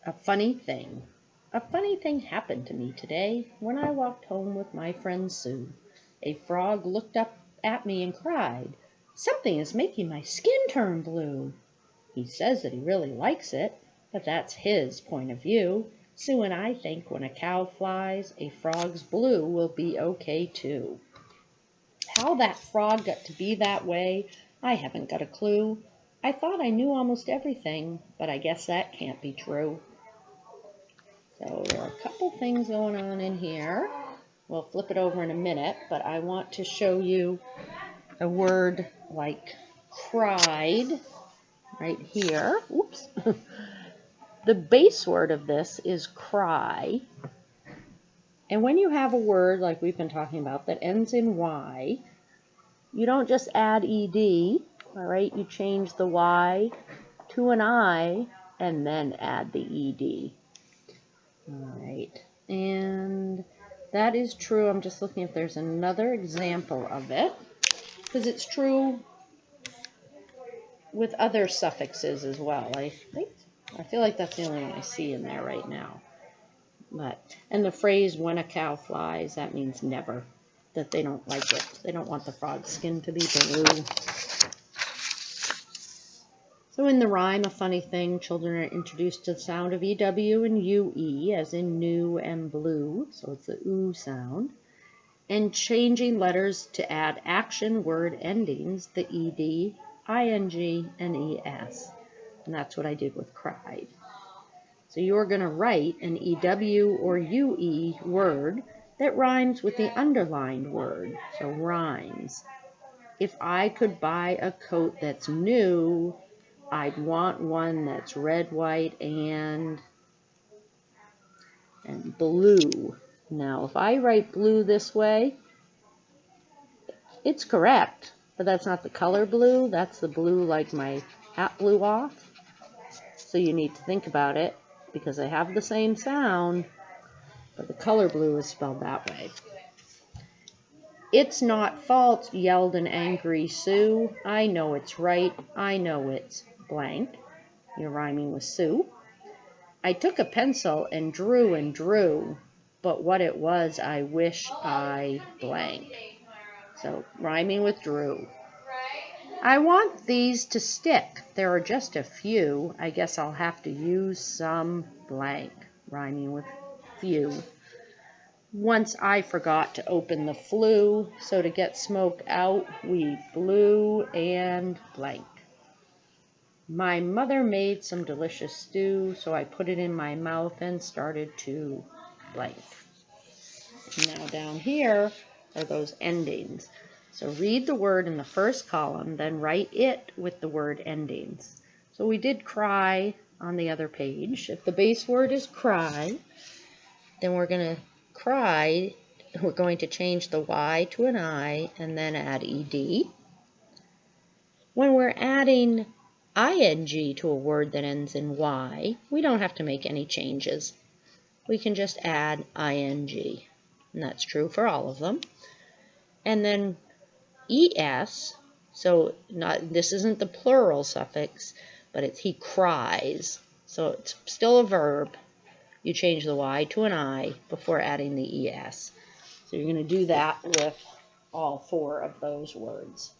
A funny thing. A funny thing happened to me today when I walked home with my friend Sue. A frog looked up at me and cried, "Something is making my skin turn blue." He says that he really likes it, but that's his point of view. Sue and I think when a cow flies, a frog's blue will be okay too. How that frog got to be that way, I haven't got a clue. I thought I knew almost everything, but I guess that can't be true. So there are a couple things going on in here. We'll flip it over in a minute, but I want to show you a word like cried right here. Oops. The base word of this is cry. And when you have a word like we've been talking about that ends in Y, you don't just add ED, all right? You change the Y to an I and then add the ED. All right, and that is true. I'm just looking if there's another example of it, because it's true with other suffixes as well. I feel like that's the only one I see in there right now. And the phrase "when a cow flies," that means never, that they don't like it. They don't want the frog's skin to be blue. So in the rhyme, A Funny Thing, children are introduced to the sound of EW and UE, as in new and blue, so it's the oo sound, and changing letters to add action word endings, the ED, ING, and ES. And that's what I did with cried. So you're going to write an EW or UE word that rhymes with the underlined word, so rhymes. If I could buy a coat that's new, I'd want one that's red, white, and blue. Now, if I write blue this way, it's correct, but that's not the color blue. That's the blue like my hat blew off. So you need to think about it, because they have the same sound, but the color blue is spelled that way. "It's not false," yelled an angry Sue. "I know it's right. I know it's blank." You're rhyming with Sue. "I took a pencil and drew, but what it was I wish I blank." So rhyming with drew. "I want these to stick. There are just a few. I guess I'll have to use some blank." Rhyming with few. "Once I forgot to open the flue, so to get smoke out, we blew and blank. My mother made some delicious stew, so I put it in my mouth and started to blank." Now down here are those endings. So read the word in the first column, then write it with the word endings. So we did cry on the other page. If the base word is cry, then we're going to change the Y to an I and then add ED. When we're adding ING to a word that ends in Y, we don't have to make any changes. We can just add ING, and that's true for all of them. And then ES, so this isn't the plural suffix, but it's he cries, so it's still a verb. You change the Y to an I before adding the ES. So you're going to do that with all four of those words.